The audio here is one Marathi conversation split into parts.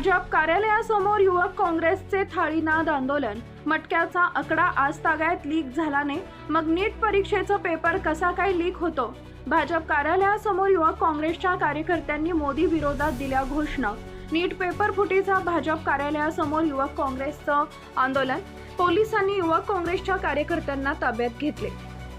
भाजप कार्यालयासमोर युवक काँग्रेसचे थाळीनाद आंदोलन. मटक्याचा आकडा आज तागायत लीक झाल्याने मग नीट परीक्षेचा पेपर कसा काय लीक होतो. भाजप कार्यालयासमोर युवक काँग्रेसच्या कार्यकर्त्यांनी मोदी विरोधात दिल्या घोषणा. नीट पेपर फुटीचा भाजप कार्यालयासमोर युवक काँग्रेसचं आंदोलन. पोलिसांनी युवक काँग्रेसच्या कार्यकर्त्यांना ताब्यात घेतले.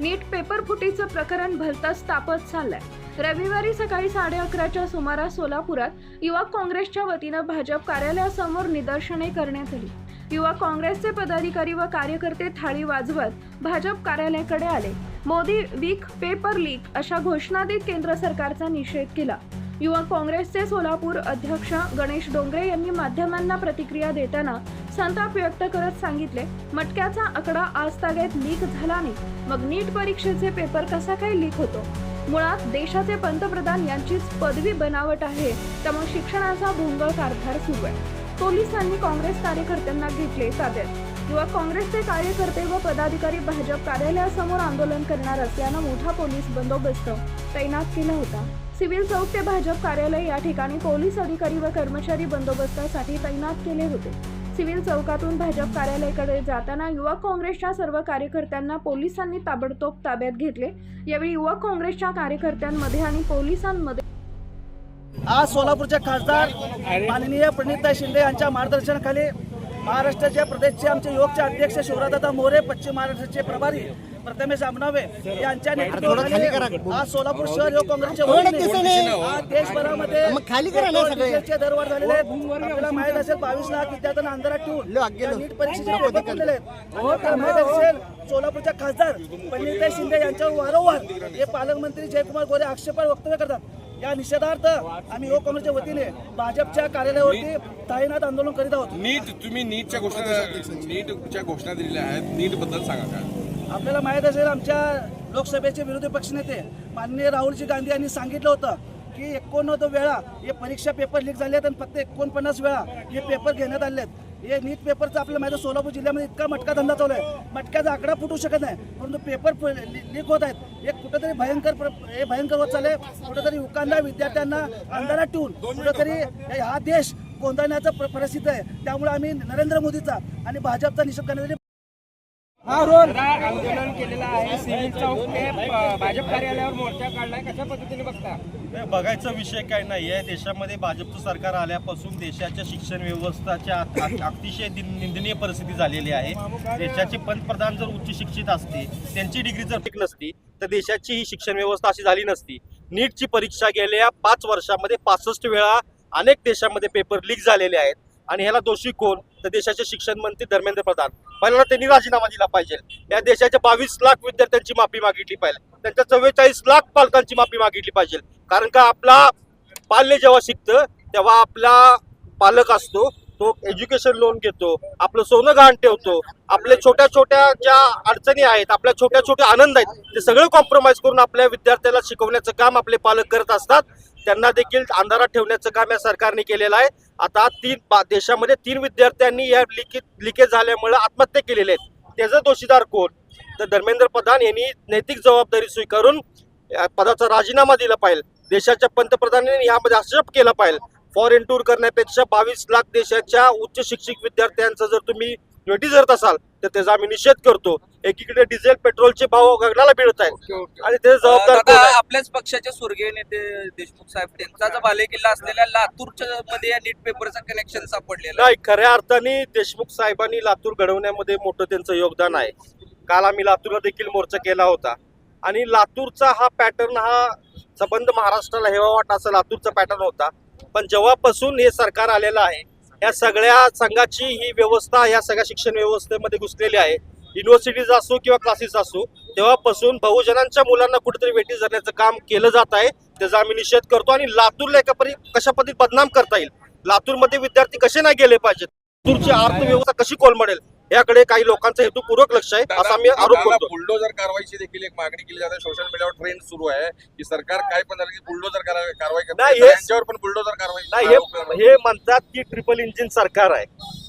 नीट पेपर फुटीचं प्रकरण भलतंच तापत चाललंय. रविवारी सकाळी 11:30च्या सुमारास सोलापुरात युवक काँग्रेसच्या वतीनं भाजप कार्यालयासमोर निदर्शने करण्यात आली. युवक काँग्रेसचे पदाधिकारी व कार्यकर्ते थाळी वाजवत भाजप कार्यालयाकडे आले. मोदी वीक पेपर लीक अशा घोषणा देत केंद्र सरकारचा निषेध केला. युवक काँग्रेसचे सोलापूर अध्यक्ष गणेश डोंगरे यांनी माध्यमांना प्रतिक्रिया देताना संताप व्यक्त करत सांगितले, मटक्याचा आकडा आज तागायत लीक झाल्याने मग नीट परीक्षेचे पेपर कसा काय लीक होतो. मुळात देशाचे पंतप्रधान यांचीच पदवी बनावट आहे, त्यामुळे शिक्षणाचा भोंगळ कारभार सुरू आहे. पोलिसांनी काँग्रेस कार्यकर्त्यांना घेतले ताब्यात. युवक काँग्रेसचे कार्यकर्ते व पदाधिकारी भाजप कार्यालयासमोर आंदोलन करणार असल्यानं मोठा पोलीस बंदोबस्त तैनात केला होता. सिव्हिल चौक ते भाजप कार्यालय या ठिकाणी पोलीस अधिकारी व कर्मचारी बंदोबस्तासाठी तैनात केले होते. सिव्हिल चौकातून भाजप कार्यालयाकडे जाताना युवक काँग्रेसच्या सर्व कार्यकर्त्यांना पोलिसांनी ताबडतोब ताब्यात घेतले. यावेळी युवक काँग्रेसच्या कार्यकर्त्यांमध्ये आणि पोलिसांमध्ये आज सोलापूरचे खासदार माननीय प्रणिता शिंदे यांच्या मार्गदर्शनाखाली महाराष्ट्राच्या प्रदेशचे आमचे युवकचे अध्यक्ष शिवराजदादा मोरे, पश्चिम महाराष्ट्राचे प्रभारी प्रथमेश आमनावे यांच्या नेतृत्वाखाली आज सोलापूर शहर युवक काँग्रेसचे वतीने देशभरामध्ये पेट्रोलचे दरवाढ झालेले आहेत. आपल्याला माहित असेल 22 लाख विद्यार्थ्यांना अंधारात ठेवून नीट परीक्षेचे पेपर फुटलेले आहेत. आपल्याला माहित असेल सोलापूरच्या खासदार प्रणिता शिंदे यांच्यावर वारंवार हे पालकमंत्री जयकुमार गोरे आक्षेपार्ह वक्तव्य करतात. या निषेधार्थ आम्ही युवक काँग्रेसच्या वतीने भाजपच्या कार्यालयावरती ताईनाद आंदोलन करीत आहोत. तुम्ही नीटच्या घोषणा दिलेल्या आहेत, नीट बद्दल सांगा काय. आपल्याला माहित असेल आमच्या लोकसभेचे विरोधी पक्षनेते माननीय राहुलजी गांधी यांनी सांगितलं होतं की 89 वेळा हे परीक्षा पेपर लीक झाले आहेत आणि फक्त 49 वेळा हे पेपर घेण्यात आले आहेत. हे नीट पेपरचा आपल्याला माहिती आहे सोलापूर जिल्ह्यामध्ये इतका मटका धंदा चालू आहे. मटक्याचा आकडा फुटू शकत नाही, परंतु पेपर लीक होत आहेत. हे कुठेतरी भयंकर होत चालले. कुठेतरी युवकांना विद्यार्थ्यांना अंधारात ठेवून कुठेतरी हा देश गोंधळण्याचा परिस्थिती आहे. त्यामुळे आम्ही नरेंद्र मोदीचा आणि भाजपचा निषेध करण्यासाठी आंदोलन केलेलं आहे. सिव्हिल चौक ते भाजप कार्यालयावर मोर्चा काढलाय, कशा पद्धतीने बघता. बघायचा विषय काय नाही आहे. देशामध्ये भाजपचं सरकार आल्यापासून देशाच्या शिक्षण व्यवस्थेच्या अतिशय निंदनीय परिस्थिती झालेली आहे. देशाचे पंतप्रधान जर उच्च शिक्षित असते, त्यांची डिग्री जर ठीक नसती तर देशाची ही शिक्षण व्यवस्था अशी झाली नसती. नीटची परीक्षा गेल्या 5 वर्षामध्ये 65 वेळा अनेक देशामध्ये पेपर लीक झालेले आहेत. आणि ह्याला दोषी कोण तर देशाचे शिक्षण मंत्री धर्मेंद्र प्रधान. पहिल्यांदा त्यांनी राजीनामा दिला पाहिजे. या देशाच्या 22 लाख विद्यार्थ्यांची माफी मागितली पाहिजे. त्यांच्या 44 लाख पालकांची माफी मागितली पाहिजे. कारण का आपला पाल्य जेव्हा शिकतं तेव्हा आपला पालक असतो, तो एज्युकेशन लोन घेतो, आपलं सोनं गहाण ठेवतो, आपल्या छोट्या छोट्या ज्या अडचणी आहेत, आपल्या छोट्या छोट्या आनंद आहेत, ते सगळं कॉम्प्रोमाइज करून आपल्या विद्यार्थ्याला शिकवण्याचं काम आपले पालक करत असतात. त्यांना देखील अंधारात ठेवण्याचं काम या सरकारने केलेलं आहे. आता देशामध्ये 3 विद्यार्थ्यांनी या लिकेज झाल्यामुळे आत्महत्या केलेल्या आहेत. त्याचा दोषीदार कोण तर धर्मेंद्र प्रधान यांनी नैतिक जबाबदारी स्वीकारून पदाचा राजीनामा दिला पाहिजे. देशाच्या पंतप्रधानांनी यामध्ये हस्तक्षेप केला पाहिजे. फॉरेन टूर करण्यापेक्षा 22 लाख देशाच्या उच्च शिक्षित विद्यार्थ्यांचा जर तुम्ही नोटीस धरत असाल तर त्याचा आम्ही निषेध करतो. एकीकडे डिझेल पेट्रोलचे भाव गगनाला भिडत आहेत आणि ते जबाबदार आपल्याच पक्षाचे स्वर्गीय नेते देशमुख साहेब त्यांचा जो बालेकिल्ला असलेल्या लातूरच्या मध्ये या नीट पेपरचं कनेक्शन सापडलेलं नाही. खऱ्या अर्थाने देशमुख साहेबांनी लातूर घडवण्यामध्ये मोठं त्यांचं योगदान आहे. काल आम्ही लातूरला देखील मोर्चा केला होता आणि लातूरचा हा पॅटर्न हा संबंध महाराष्ट्राला हेवा वाटा असा लातूरचा पॅटर्न होता. पण जेव्हापासून हे सरकार आलेलं आहे, या सगळ्या संघाची ही व्यवस्था या सगळ्या शिक्षण व्यवस्थेमध्ये घुसलेली आहे. युनिव्हर्सिटीज असो किंवा क्लासेस असो, तेव्हापासून बहुजनांच्या मुलांना कुठेतरी वेटीस धरण्याचं काम केलं जात आहे. त्याचा आम्ही निषेध करतो आणि लातूरला कशा पद्धतीने बदनाम करता येईल, लातूरमध्ये विद्यार्थी कसे नाही गेले पाहिजेत, लातूरची अर्थव्यवस्था कशी कोलमडेल याकडे काही लोकांचा हेतुपूर्वक लक्ष आहे असा आम्ही आरोप करतो. बुलडोजर कारवाईची देखील एक मागणी केली जाते. सोशल मीडियावर ट्रेंड सुरू आहे की सरकार काय पण झालं की बुलडोजर कारवाई यांच्यावर पण बुलडोजर कारवाई नाही. हे म्हणतात की ट्रिपल इंजिन सरकार आहे.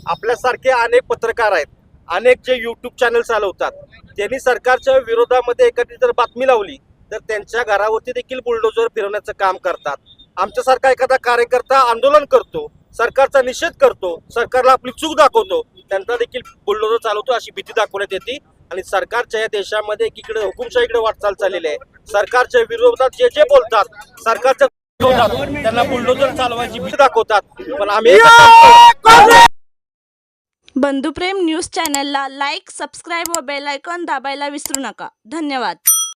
आपल्यासारखे अनेक पत्रकार आहेत, अनेक जे युट्यूब चॅनल चालवतात, त्यांनी सरकारच्या विरोधामध्ये एखादी जर बातमी लावली तर त्यांच्या घरावरती देखील बुलडोजर फिरवण्याचं काम करतात. आमच्यासारखा एखादा कार्यकर्ता आंदोलन करतो, सरकारचा निषेध करतो, सरकारला आपली चूक दाखवतो, त्यांचा देखील बुलडोजर चालवतो अशी भीती दाखवण्यात येते. आणि सरकारच्या या देशामध्ये एकीकडे हुकुमशाहीकडे वाटचाल चाललेली आहे. सरकारच्या विरोधात जे जे बोलतात, सरकारच्या विरोधात त्यांना बुलडोजर चालवायची भीती दाखवतात. पण आम्ही बंधुप्रेम न्यूज चॅनलला लाईक, सबस्क्राईब व बेल आयकॉन दाबायला विसरू नका. धन्यवाद.